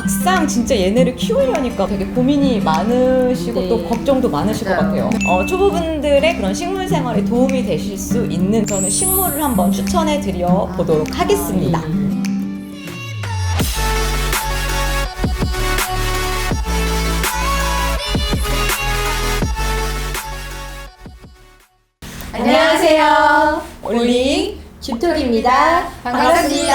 막상 진짜 얘네를 키우려니까 되게 고민이 많으시고 네. 또 걱정도 많으실 것 같아요. 초보분들의 그런 식물 생활에 도움이 되실 수 있는 저는 식물을 한번 추천해 드려 보도록 하겠습니다. 안녕하세요. 올리 집토리입니다. 반갑습니다.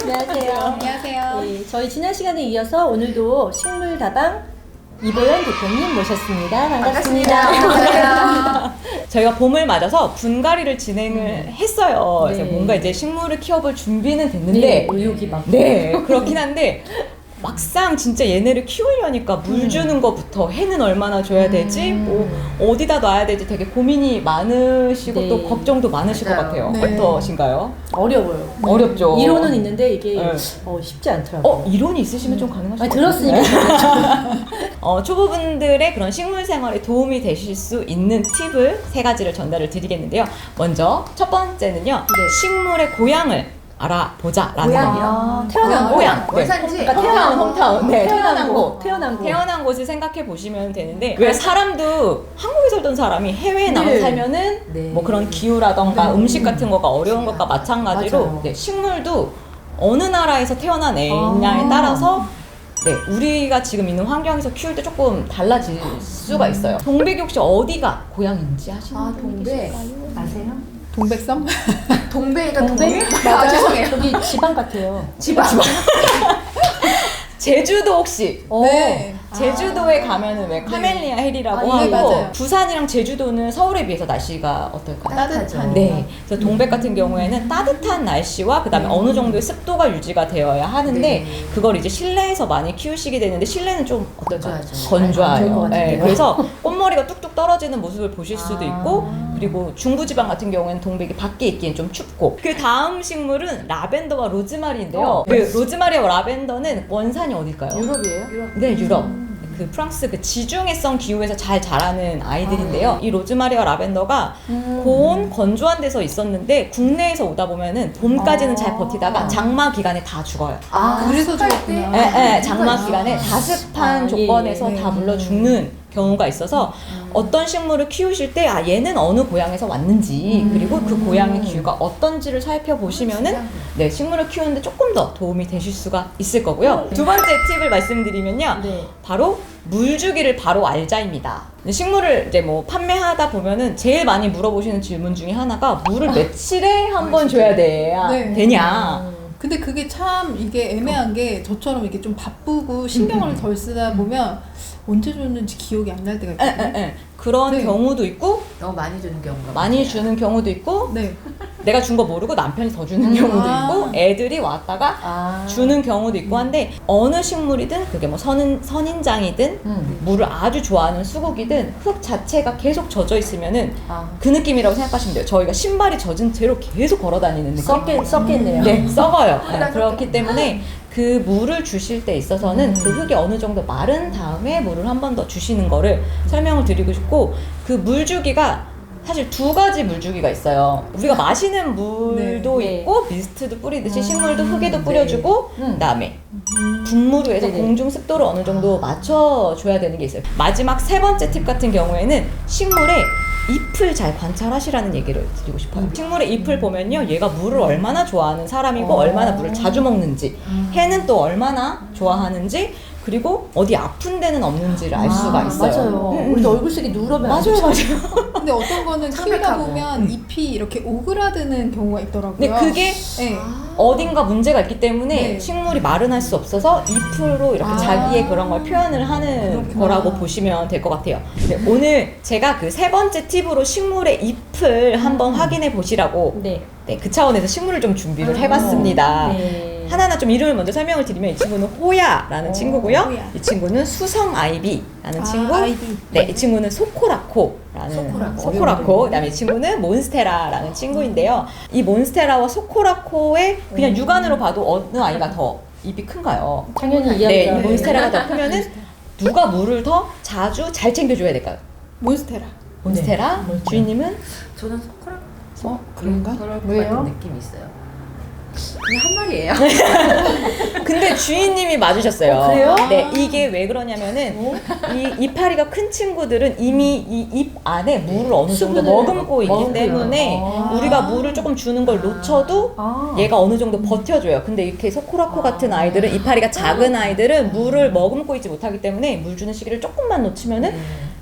안녕하세요. 안녕하세요. 네, 저희 지난 시간에 이어서 오늘도 식물 다방 이보연 대표님 모셨습니다. 반갑습니다. 안녕하세요. 저희가 봄을 맞아서 분갈이를 진행을 했어요. 그래서 네. 뭔가 이제 식물을 키워볼 준비는 됐는데 네, 의욕이 막. 네, 그렇긴 한데 막상 진짜 얘네를 키우려니까 물 주는 것부터 해는 얼마나 줘야 되지, 뭐 어디다 놔야 되지 되게 고민이 많으시고 네. 또 걱정도 많으실 맞아요. 것 같아요. 네. 어떠신가요? 어려워요. 어렵죠. 이론은 있는데 이게 네. 쉽지 않더라고요. 이론이 있으시면 좀 가능하실 아니, 것 같아요. 들었으니까. 초보분들의 그런 식물 생활에 도움이 되실 수 있는 팁을 세 가지를 전달을 드리겠는데요. 먼저 첫 번째는요. 식물의 고향을 알아보자라는 고향이요? 겁니다. 태어난 고향. 원산지. 그러니까 태어난 홈타운. 네, 태어난 곳. 태어난 곳. 태어난 곳을 생각해 보시면 되는데 왜 사람도 한국에 살던 사람이 해외에 나가 네. 살면은 네. 뭐 그런 기후라던가 음식 같은 거가 어려운 맞아요. 것과 마찬가지로 맞아요. 네, 식물도 어느 나라에서 태어난 애냐에 따라서 네, 우리가 지금 있는 환경에서 키울 때 조금 달라질 수가 있어요. 동백이 혹시 어디가 고향인지 아시는 분 동백. 계실까요? 아세요? 동백섬? 동백이가 동백? 아, 죄송해요. 여기 지방 같아요. 지방. 제주도 혹시 네. 제주도에 가면은 왜 카멜리아 헬이라고 아, 예, 하고 맞아요. 부산이랑 제주도는 서울에 비해서 날씨가 어떨까요? 따뜻하죠. 네. 그래서 동백 같은 경우에는 따뜻한 날씨와 그다음에 어느 정도의 습도가 유지가 되어야 하는데 네. 그걸 이제 실내에서 많이 키우시게 되는데 실내는 좀 어떨까요? 건조하죠. 건조할 건조해요. 것 같은데요. 네. 그래서 꽃머리가 뚝뚝 떨어지는 모습을 보실 수도 아. 있고 그리고 중부지방 같은 경우에는 동백이 밖에 있기엔 좀 춥고 그 다음 식물은 라벤더와 로즈마리인데요. 그 로즈마리와 라벤더는 원산이 어딜까요? 유럽이에요? 네, 유럽. 그 프랑스 그 지중해성 기후에서 잘 자라는 아이들인데요. 이 로즈마리와 라벤더가 고온 건조한 데서 있었는데 국내에서 오다 보면은 봄까지는 잘 버티다가 장마 기간에 다 죽어요. 그래서 좋았구나. 예, 장마 기간에 다습한 아, 조건에서 예, 예. 다 물러 죽는 경우가 있어서 어떤 식물을 키우실 때 얘는 어느 고향에서 왔는지 그리고 그 고향의 기후가 어떤지를 살펴보시면은 네, 식물을 키우는데 조금 더 도움이 되실 수가 있을 거고요. 두 번째 팁을 말씀드리면요. 네. 바로 물 주기를 바로 알자입니다. 식물을 이제 뭐 판매하다 보면은 제일 많이 물어보시는 질문 중에 하나가 물을 며칠에 한 번 줘야 네. 되냐. 근데 그게 참 이게 애매한 게 저처럼 이렇게 좀 바쁘고 신경을 덜 쓰다 보면 언제 줬는지 기억이 안 날 때가 있거든요. 그런 네. 경우도 있고 너무 많이 주는 경우가 많이 주는 경우도 있고 네. 내가 준 거 모르고 남편이 더 주는 경우도 아. 있고 애들이 왔다가 주는 경우도 있고 한데 어느 식물이든 그게 뭐 선인장이든 물을 아주 좋아하는 수국이든 흙 자체가 계속 젖어 있으면은 그 느낌이라고 생각하시면 돼요. 저희가 신발이 젖은 채로 계속 걸어 다니는 느낌. 썩겠네요. 네, 썩어요. 네, 그렇기 때문에 그 물을 주실 때 있어서는 그 흙이 어느 정도 마른 다음에 물을 한 번 더 주시는 거를 설명을 드리고 싶고 그 물 주기가 사실 두 가지 물 주기가 있어요. 우리가 마시는 물도 네. 있고 미스트도 뿌리듯이 식물도 흙에도 뿌려주고 그다음에 분무로 해서 네네. 공중 습도를 어느 정도 맞춰줘야 되는 게 있어요. 마지막 세 번째 팁 같은 경우에는 식물의 잎을 잘 관찰하시라는 얘기를 드리고 싶어요. 식물의 잎을 보면요, 얘가 물을 얼마나 좋아하는 사람이고 얼마나 물을 자주 먹는지, 해는 또 얼마나 좋아하는지, 그리고 어디 아픈 데는 없는지를 알 수가 있어요. 맞아요. 우리도 얼굴색이 누러면 안 맞아요, 좋죠. 맞아요. 근데 어떤 거는 키우다 창백하고. 보면 잎이 이렇게 오그라드는 경우가 있더라고요. 근데 그게 네. 어딘가 문제가 있기 때문에 네. 식물이 마른할 수 없어서 잎으로 이렇게 자기의 그런 걸 표현을 하는 그렇구나. 거라고 보시면 될 것 같아요. 네, 오늘 제가 그 세 번째 팁으로 식물의 잎을 한번 확인해 보시라고 네. 네, 그 차원에서 식물을 좀 준비를 해봤습니다. 네. 하나하나 좀 이름을 먼저 설명을 드리면 이 친구는 호야라는 친구고요. 호야. 이 친구는 수성 아이비라는 친구. 아이비. 네, 이 친구는 소코라코라는 소코라코. 그다음에 이 친구는 몬스테라라는 친구인데요. 이 몬스테라와 소코라코의 그냥 육안으로 봐도 어느 아이가 더 잎이 큰가요? 당연히 네, 이 이야기가 몬스테라가 더 크면은 누가 물을 더 자주 잘 챙겨줘야 될까요? 몬스테라. 몬스테라? 몬스테라. 주인님은? 저는 소크라 그런가? 그럴 것 왜요? 같은 느낌이 있어요. 그냥 한 말이에요. 근데 주인님이 맞으셨어요. 그래요? 네, 이게 왜 그러냐면은 이 이파리가 큰 친구들은 이미 이 잎 안에 물을 어느 정도 수분을 머금고 있기 머금고요. 때문에 우리가 물을 조금 주는 걸 놓쳐도 얘가 어느 정도 버텨줘요. 근데 이렇게 소코라코 같은 아이들은 이파리가 작은 아이들은 물을 머금고 있지 못하기 때문에 물 주는 시기를 조금만 놓치면은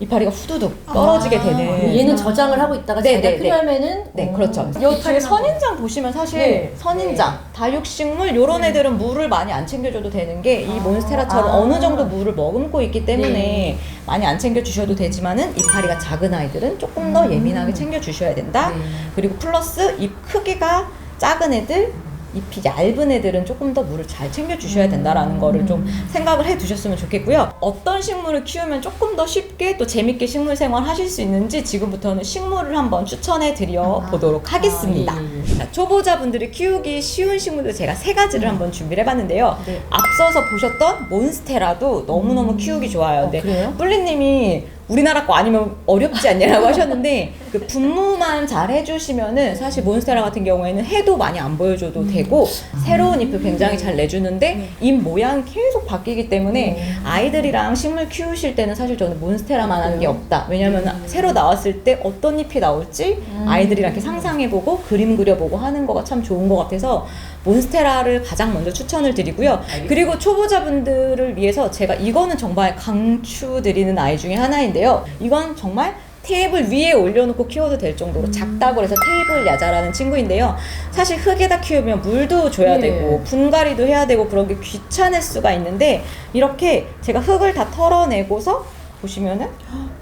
이파리가 후두둑 떨어지게 되는. 얘는 저장을 하고 있다가 네, 자기가 네, 네. 필요하면은 네, 그렇죠. 요 뒤에 선인장 보시면 사실 네. 선인장, 다육식물 요런 애들은 물을 많이 안 챙겨줘도 되는 게 이 몬스테라처럼 어느 정도 물을 머금고 있기 때문에 네. 많이 안 챙겨주셔도 되지만은 이파리가 작은 아이들은 조금 더 예민하게 챙겨주셔야 된다. 그리고 플러스 잎 크기가 작은 애들, 잎이 얇은 애들은 조금 더 물을 잘 챙겨주셔야 된다라는 거를 좀 생각을 해 두셨으면 좋겠고요. 어떤 식물을 키우면 조금 더 쉽게 또 재밌게 식물 생활 하실 수 있는지 지금부터는 식물을 한번 추천해 드려 보도록 하겠습니다. 자, 초보자분들이 키우기 쉬운 식물들 제가 3가지를 한번 준비를 해봤는데요. 네. 앞서서 보셨던 몬스테라도 너무너무 키우기 좋아요. 근데 그래요? 뿔리님이 우리나라 거 아니면 어렵지 않냐라고 하셨는데 그 분무만 잘 해주시면은 사실 몬스테라 같은 경우에는 해도 많이 안 보여줘도 되고 새로운 잎을 굉장히 잘 내주는데 잎 모양이 계속 바뀌기 때문에 아이들이랑 식물 키우실 때는 사실 저는 몬스테라만한 게 없다. 왜냐면 새로 나왔을 때 어떤 잎이 나올지 아이들이랑 이렇게 상상해보고 그림 그려보고 하는 거가 참 좋은 것 같아서 몬스테라를 가장 먼저 추천을 드리고요. 그리고 초보자분들을 위해서 제가 이거는 정말 강추드리는 아이 중에 하나인데요. 이건 정말 테이블 위에 올려놓고 키워도 될 정도로 작다고 해서 테이블 야자라는 친구인데요. 사실 흙에다 키우면 물도 줘야 되고 분갈이도 해야 되고 그런 게 귀찮을 수가 있는데 이렇게 제가 흙을 다 털어내고서 보시면은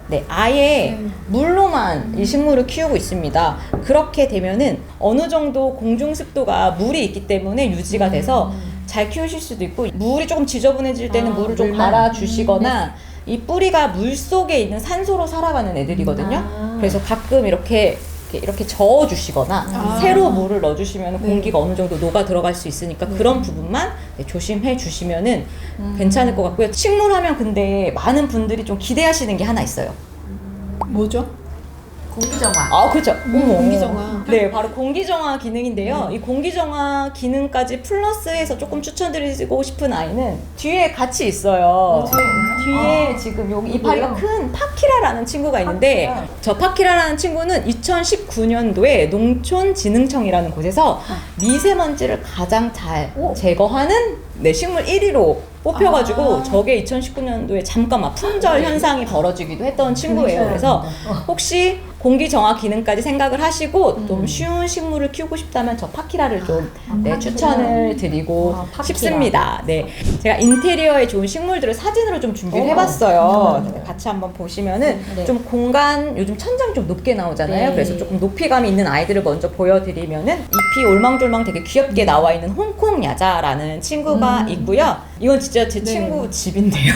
네, 아예 물로만 이 식물을 키우고 있습니다. 그렇게 되면은 어느 정도 공중 습도가 물이 있기 때문에 유지가 돼서 잘 키우실 수도 있고 물이 조금 지저분해질 때는 물을 좀 갈아주시거나 이 뿌리가 물 속에 있는 산소로 살아가는 애들이거든요. 그래서 가끔 이렇게 저어주시거나 새로 물을 넣어주시면 공기가 어느 정도 녹아 들어갈 수 있으니까 그런 부분만 조심해 주시면은 괜찮을 것 같고요. 식물하면 근데 많은 분들이 좀 기대하시는 게 하나 있어요. 뭐죠? 공기정화. 아, 그렇죠. 공기정화. 네, 바로 공기정화 기능인데요. 이 공기정화 기능까지 플러스해서 조금 추천드리고 싶은 아이는 뒤에 같이 있어요. 뒤에 지금 여기 이파리가 큰 파키라라는 친구가 있는데 저 파키라라는 친구는 2019년도에 농촌진흥청이라는 곳에서 미세먼지를 가장 잘 제거하는 식물 1위로 뽑혀가지고 저게 2019년도에 잠깐 막 품절 현상이 벌어지기도 했던 친구예요. 그래서 혹시 공기 정화 기능까지 생각을 하시고 좀 쉬운 식물을 키우고 싶다면 저 파키라를 좀 추천을 드리고 싶습니다. 네, 제가 인테리어에 좋은 식물들을 사진으로 좀 준비를 해봤어요. 같이 한번 보시면은 좀 공간 요즘 천장이 좀 높게 나오잖아요. 네. 그래서 조금 높이감이 있는 아이들을 먼저 보여드리면은 잎이 올망졸망 되게 귀엽게 나와 있는 홍콩 야자라는 친구가 있고요. 이건 진짜 제 친구 집인데요.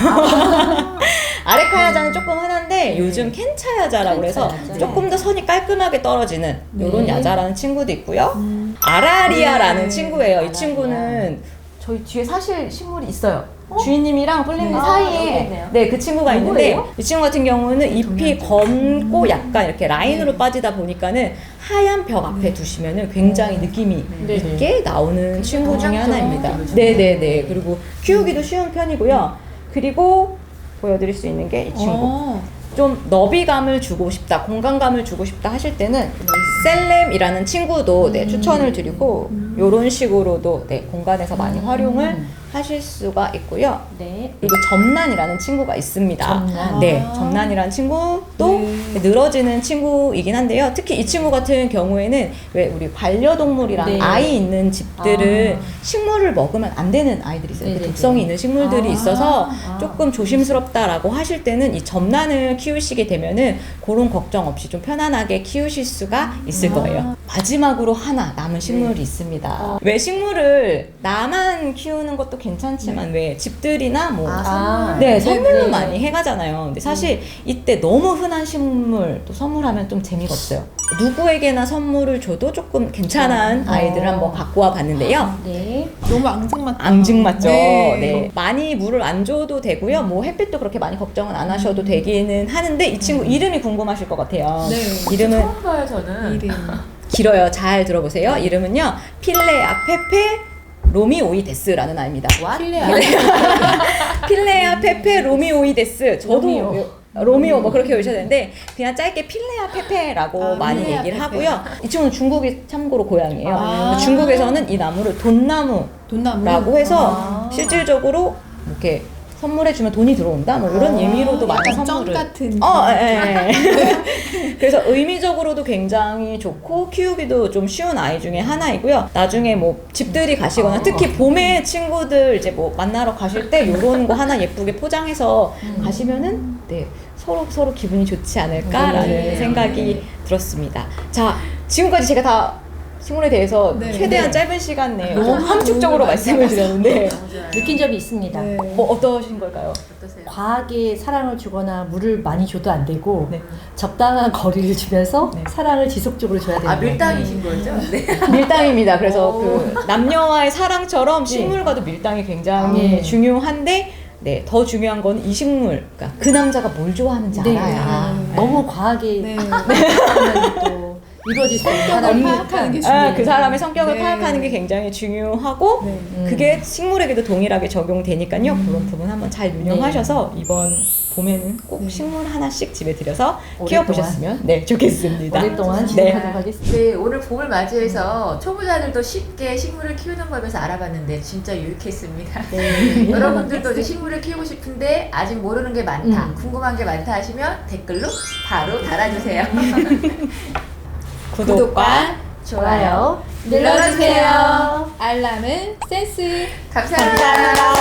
아레카 야자는 조금 흔한데 요즘 켄차 야자라고 해서 조금 더 선이 깔끔하게 떨어지는 요런 야자라는 친구도 있고요. 아라리아라는 친구예요. 이 친구는 저희 뒤에 사실 식물이 있어요. 주인님이랑 뿔님님 사이에 그 친구가 있는데 이 친구 같은 경우는 잎이 검고 약간 이렇게 라인으로 빠지다 보니까는 하얀 벽 앞에 두시면은 굉장히 느낌이 있게 나오는 친구 중에 하나입니다. 네네네. 그리고 키우기도 쉬운 편이고요. 그리고 보여드릴 수 있는 게 이 친구. 좀 너비감을 주고 싶다, 공간감을 주고 싶다 하실 때는 셀렘이라는 친구도 추천을 드리고 요런 식으로도 공간에서 많이 활용을 하실 수가 있고요. 그리고 점란이라는 친구가 있습니다. 점란이라는 친구도 늘어지는 친구이긴 한데요. 특히 이 친구 같은 경우에는 왜 우리 반려동물이랑 아이 있는 집들은 식물을 먹으면 안 되는 아이들이 있어요. 그 독성이 있는 식물들이 있어서 조금 조심스럽다라고 하실 때는 이 점란을 키우시게 되면은 그런 걱정 없이 좀 편안하게 키우실 수가 있을 거예요. 마지막으로 하나 남은 식물이 있습니다. 왜 식물을 나만 키우는 것도 괜찮지만 왜 집들이나 뭐 선물로 많이 해가잖아요. 근데 사실 이때 너무 흔한 식물 또 선물하면 좀 재미가 없어요. 누구에게나 선물을 줘도 조금 괜찮은 아이들을 한번 갖고 와 봤는데요. 너무 앙증맞다. 앙증맞죠. 많이 물을 안 줘도 되고요. 뭐 햇빛도 그렇게 많이 걱정은 안 하셔도 되기는 하는데 이 친구 이름이 궁금하실 것 같아요. 이름은 처음 봐요, 저는. 이름. 길어요. 잘 들어보세요. 이름은요. 필레아 페페 로미오이데스라는 아이입니다. 필레아 페페 로미오이데스. 저도 로미오 뭐 그렇게 외우셔야 되는데 그냥 짧게 필레아 페페라고 많이 필레아 얘기를 페페. 하고요. 이 친구는 중국이 참고로 고향이에요. 아. 중국에서는 이 나무를 돈나무라고 돈나무. 해서 실질적으로 이렇게 선물해주면 돈이 들어온다 뭐 이런 의미로도 많이 약간 선물을 점 같은. 그래서 의미적으로도 굉장히 좋고 키우기도 좀 쉬운 아이 중에 하나이고요. 나중에 뭐 집들이 가시거나 특히 봄에 친구들 이제 뭐 만나러 가실 때 요런 거 하나 예쁘게 포장해서 가시면은 네 서로 기분이 좋지 않을까라는 네. 생각이 들었습니다. 자, 지금까지 제가 다 식물에 대해서 네. 최대한 네. 짧은 시간 내에 너무 함축적으로 너무 말씀을 드렸는데 너무 좋아요. 느낀 점이 있습니다. 네. 뭐 어떠신 걸까요? 어떠세요? 과하게 사랑을 주거나 물을 많이 줘도 안 되고 네. 적당한 거리를 주면서 네. 사랑을 지속적으로 줘야 되는 아 밀당이신 거죠? 네. 밀당입니다. 그래서 오. 그 남녀와의 사랑처럼 식물과도 밀당이 굉장히 네. 중요한데 네, 더 중요한 건 이 식물, 그러니까 그 남자가 뭘 좋아하는지 네. 알아야. 너무 과하게 네. 하면 또 이루어질 수 있는 성격을 파악하는 게 중요해요. 그 사람의 성격을 네. 파악하는 게 굉장히 중요하고 네. 그게 식물에게도 동일하게 적용되니까요. 그런 부분 한번 잘 유념하셔서 이번 봄에는 꼭 네. 식물 하나씩 집에 들여서 오랫동안. 키워보셨으면 네, 좋겠습니다. 오랫동안 네. 지속하도록 하겠습니다. 네, 오늘 봄을 맞이해서 초보자들도 쉽게 식물을 키우는 법에서 알아봤는데 진짜 유익했습니다. 네. 여러분들도 이제 식물을 키우고 싶은데 아직 모르는 게 많다, 궁금한 게 많다 하시면 댓글로 바로 달아주세요. 구독과 좋아요 눌러주세요. 알람은 센스. 감사합니다.